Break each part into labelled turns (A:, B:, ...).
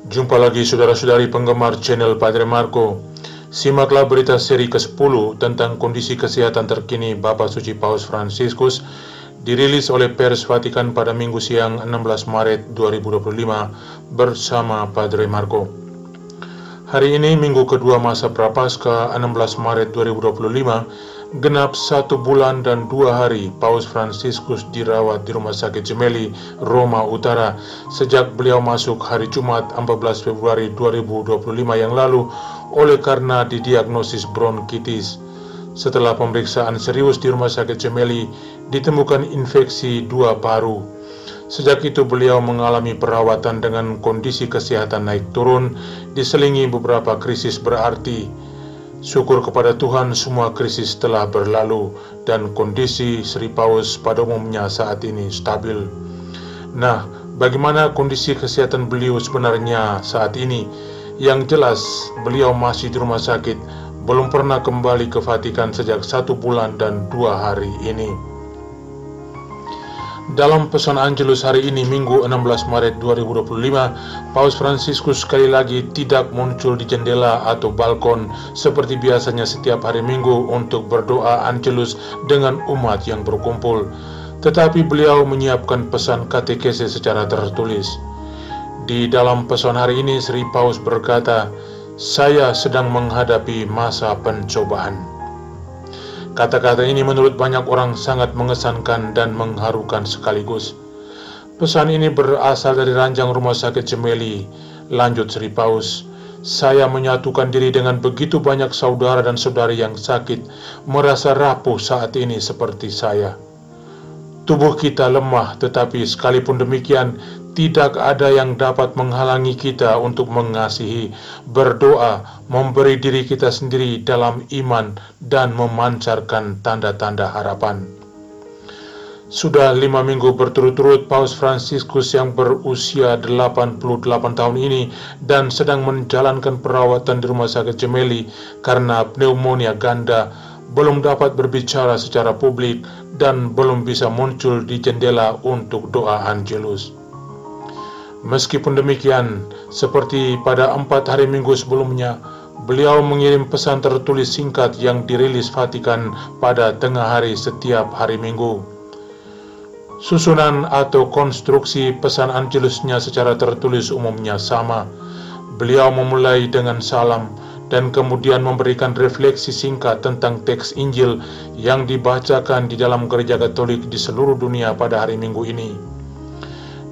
A: Jumpa lagi saudara-saudari penggemar channel Padre Marco. Simaklah berita seri ke-10 tentang kondisi kesehatan terkini Bapak Suci Paus Fransiskus, dirilis oleh Pers Vatikan pada Minggu siang 16 Maret 2025 bersama Padre Marco. Hari ini Minggu kedua masa Prapaskah 16 Maret 2025, genap 1 bulan dan 2 hari Paus Fransiskus dirawat di Rumah Sakit Gemelli, Roma Utara sejak beliau masuk hari Jumat 14 Februari 2025 yang lalu oleh karena didiagnosis bronkitis. Setelah pemeriksaan serius di Rumah Sakit Gemelli, ditemukan infeksi 2 paru. Sejak itu beliau mengalami perawatan dengan kondisi kesehatan naik turun, diselingi beberapa krisis berarti. Syukur kepada Tuhan semua krisis telah berlalu dan kondisi Sri Paus pada umumnya saat ini stabil. Nah, bagaimana kondisi kesehatan beliau sebenarnya saat ini? Yang jelas, beliau masih di rumah sakit, belum pernah kembali ke Vatikan sejak 1 bulan dan 2 hari ini. Dalam pesan Angelus hari ini Minggu 16 Maret 2025, Paus Fransiskus sekali lagi tidak muncul di jendela atau balkon seperti biasanya setiap hari Minggu untuk berdoa Angelus dengan umat yang berkumpul. Tetapi beliau menyiapkan pesan katekese secara tertulis. Di dalam pesan hari ini Sri Paus berkata, "Saya sedang menghadapi masa pencobaan." Kata-kata ini menurut banyak orang sangat mengesankan dan mengharukan sekaligus. Pesan ini berasal dari ranjang Rumah Sakit Gemelli. Lanjut Sri Paus, "Saya menyatukan diri dengan begitu banyak saudara dan saudari yang sakit, merasa rapuh saat ini seperti saya. Tubuh kita lemah, tetapi sekalipun demikian, tidak ada yang dapat menghalangi kita untuk mengasihi, berdoa, memberi diri kita sendiri dalam iman, dan memancarkan tanda-tanda harapan." Sudah 5 minggu berturut-turut Paus Fransiskus yang berusia 88 tahun ini dan sedang menjalankan perawatan di Rumah Sakit Gemelli karena pneumonia ganda, belum dapat berbicara secara publik dan belum bisa muncul di jendela untuk doa Angelus. Meskipun demikian, seperti pada 4 hari Minggu sebelumnya, beliau mengirim pesan tertulis singkat yang dirilis Vatikan pada tengah hari setiap hari Minggu. Susunan atau konstruksi pesan Angelusnya secara tertulis umumnya sama. Beliau memulai dengan salam dan kemudian memberikan refleksi singkat tentang teks Injil yang dibacakan di dalam gereja Katolik di seluruh dunia pada hari Minggu ini.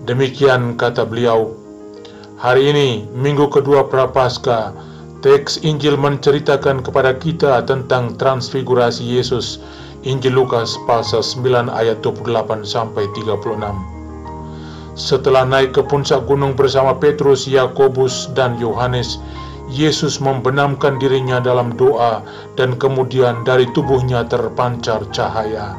A: Demikian kata beliau, "Hari ini, Minggu kedua Prapaskah, teks Injil menceritakan kepada kita tentang transfigurasi Yesus, Injil Lukas pasal 9 ayat 28-36. Setelah naik ke puncak gunung bersama Petrus, Yakobus, dan Yohanes, Yesus membenamkan dirinya dalam doa dan kemudian dari tubuhnya terpancar cahaya.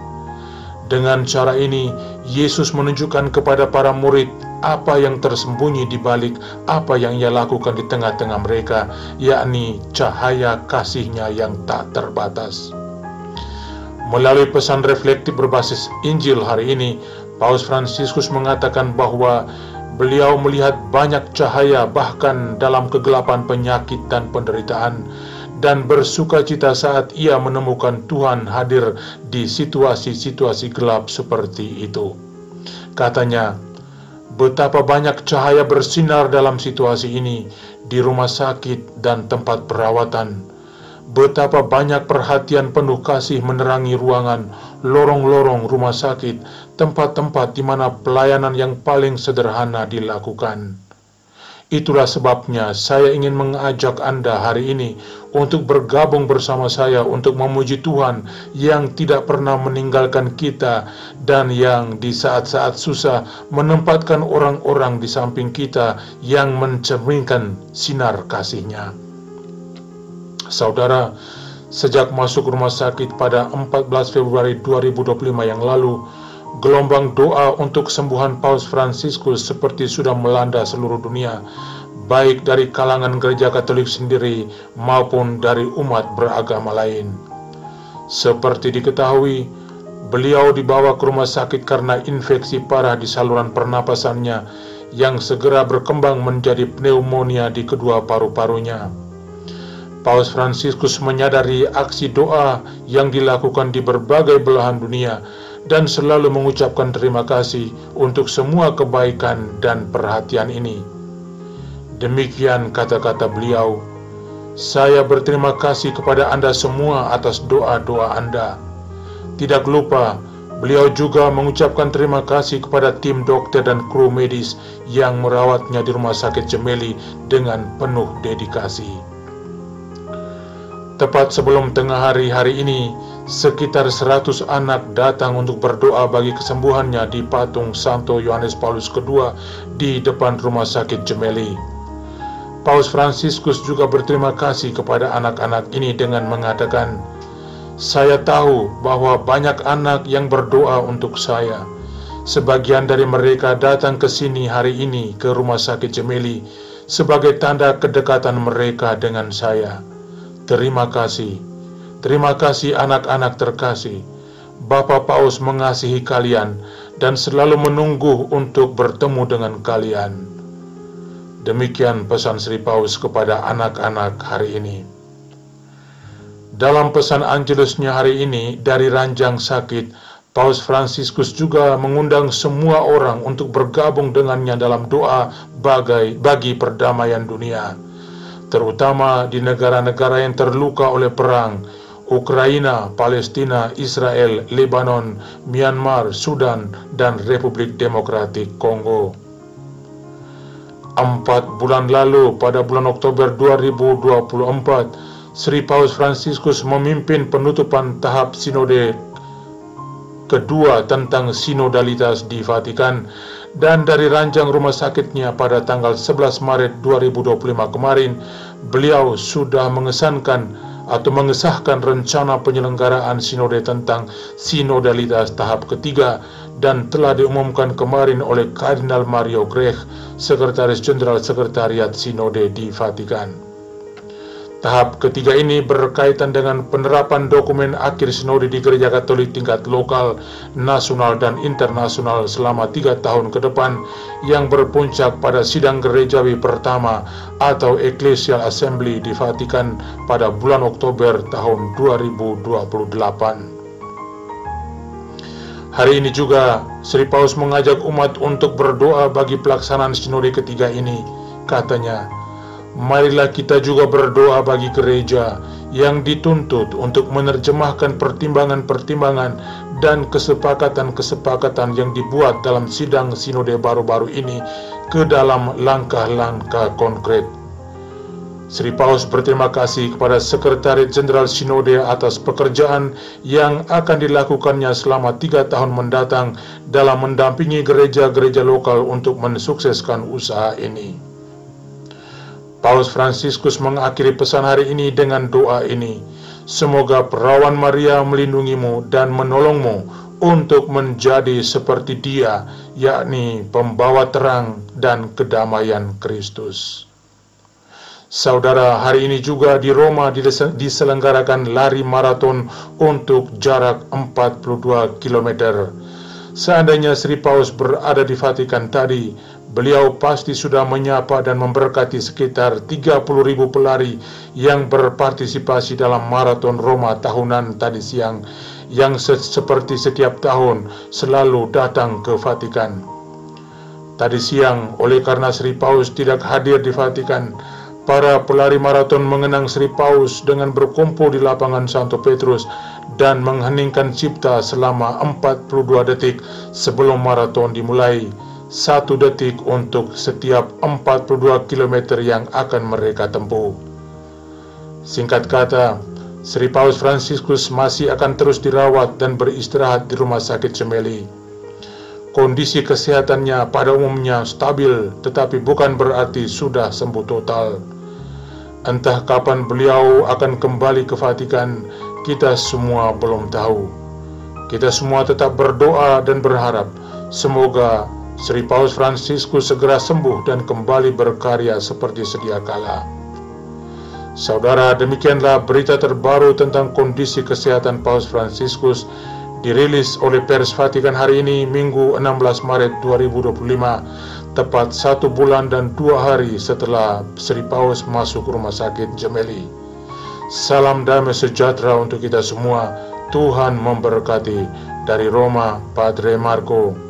A: Dengan cara ini, Yesus menunjukkan kepada para murid apa yang tersembunyi di balik apa yang ia lakukan di tengah-tengah mereka, yakni cahaya kasih-Nya yang tak terbatas." Melalui pesan reflektif berbasis Injil hari ini, Paus Fransiskus mengatakan bahwa beliau melihat banyak cahaya bahkan dalam kegelapan penyakit dan penderitaan, dan bersukacita saat ia menemukan Tuhan hadir di situasi-situasi gelap seperti itu. Katanya, "Betapa banyak cahaya bersinar dalam situasi ini di rumah sakit dan tempat perawatan. Betapa banyak perhatian penuh kasih menerangi ruangan, lorong-lorong rumah sakit, tempat-tempat di mana pelayanan yang paling sederhana dilakukan. Itulah sebabnya saya ingin mengajak Anda hari ini untuk bergabung bersama saya untuk memuji Tuhan yang tidak pernah meninggalkan kita dan yang di saat-saat susah menempatkan orang-orang di samping kita yang mencerminkan sinar kasih-Nya." Saudara, sejak masuk rumah sakit pada 14 Februari 2025 yang lalu, gelombang doa untuk kesembuhan Paus Fransiskus seperti sudah melanda seluruh dunia, baik dari kalangan gereja Katolik sendiri maupun dari umat beragama lain. Seperti diketahui, beliau dibawa ke rumah sakit karena infeksi parah di saluran pernapasannya yang segera berkembang menjadi pneumonia di kedua paru-parunya. Paus Fransiskus menyadari aksi doa yang dilakukan di berbagai belahan dunia dan selalu mengucapkan terima kasih untuk semua kebaikan dan perhatian ini. Demikian kata-kata beliau, "Saya berterima kasih kepada Anda semua atas doa-doa Anda." Tidak lupa, beliau juga mengucapkan terima kasih kepada tim dokter dan kru medis yang merawatnya di Rumah Sakit Gemelli dengan penuh dedikasi. Tepat sebelum tengah hari ini, sekitar 100 anak datang untuk berdoa bagi kesembuhannya di patung Santo Yohanes Paulus II di depan Rumah Sakit Gemelli. Paus Fransiskus juga berterima kasih kepada anak-anak ini dengan mengatakan, "Saya tahu bahwa banyak anak yang berdoa untuk saya. Sebagian dari mereka datang ke sini hari ini ke Rumah Sakit Gemelli sebagai tanda kedekatan mereka dengan saya. Terima kasih. Terima kasih anak-anak terkasih. Bapak Paus mengasihi kalian dan selalu menunggu untuk bertemu dengan kalian." Demikian pesan Sri Paus kepada anak-anak hari ini. Dalam pesan Angelusnya hari ini dari ranjang sakit, Paus Fransiskus juga mengundang semua orang untuk bergabung dengannya dalam doa bagi perdamaian dunia, terutama di negara-negara yang terluka oleh perang, Ukraina, Palestina, Israel, Lebanon, Myanmar, Sudan, dan Republik Demokratik Kongo. 4 bulan lalu, pada bulan Oktober 2024, Sri Paus Fransiskus memimpin penutupan tahap sinode kedua tentang sinodalitas di Vatikan, dan dari ranjang rumah sakitnya pada tanggal 11 Maret 2025 kemarin, beliau sudah mengesahkan rencana penyelenggaraan sinode tentang sinodalitas tahap ketiga dan telah diumumkan kemarin oleh Kardinal Mario Grech, Sekretaris Jenderal Sekretariat Sinode di Vatikan. Tahap ketiga ini berkaitan dengan penerapan dokumen akhir sinode di Gereja Katolik tingkat lokal, nasional, dan internasional selama 3 tahun ke depan, yang berpuncak pada sidang gerejawi pertama atau Ecclesial Assembly di Vatikan pada bulan Oktober tahun 2028. Hari ini juga Sri Paus mengajak umat untuk berdoa bagi pelaksanaan sinode ketiga ini. Katanya, "Marilah kita juga berdoa bagi gereja yang dituntut untuk menerjemahkan pertimbangan-pertimbangan dan kesepakatan-kesepakatan yang dibuat dalam sidang sinode baru-baru ini ke dalam langkah-langkah konkret." Sri Paus berterima kasih kepada Sekretaris Jenderal Sinode atas pekerjaan yang akan dilakukannya selama 3 tahun mendatang dalam mendampingi gereja-gereja lokal untuk mensukseskan usaha ini. Paus Fransiskus mengakhiri pesan hari ini dengan doa ini, "Semoga Perawan Maria melindungimu dan menolongmu untuk menjadi seperti Dia, yakni pembawa terang dan kedamaian Kristus." Saudara, hari ini juga di Roma diselenggarakan lari maraton untuk jarak 42 km. Seandainya Sri Paus berada di Vatikan tadi, beliau pasti sudah menyapa dan memberkati sekitar 30.000 pelari yang berpartisipasi dalam maraton Roma tahunan tadi siang, yang seperti setiap tahun selalu datang ke Vatikan. Tadi siang, oleh karena Sri Paus tidak hadir di Vatikan, para pelari maraton mengenang Sri Paus dengan berkumpul di lapangan Santo Petrus dan mengheningkan cipta selama 42 detik sebelum maraton dimulai, 1 detik untuk setiap 42 km yang akan mereka tempuh. Singkat kata, Sri Paus Fransiskus masih akan terus dirawat dan beristirahat di Rumah Sakit Gemelli. Kondisi kesehatannya pada umumnya stabil, tetapi bukan berarti sudah sembuh total. Entah kapan beliau akan kembali ke Vatikan, kita semua belum tahu. Kita semua tetap berdoa dan berharap semoga Sri Paus Fransiskus segera sembuh dan kembali berkarya seperti sedia kala. Saudara, demikianlah berita terbaru tentang kondisi kesehatan Paus Fransiskus dirilis oleh Pers Vatikan hari ini, Minggu 16 Maret 2025, tepat 1 bulan dan 2 hari setelah Sri Paus masuk rumah sakit Gemelli. Salam damai sejahtera untuk kita semua. Tuhan memberkati. Dari Roma, Padre Marco.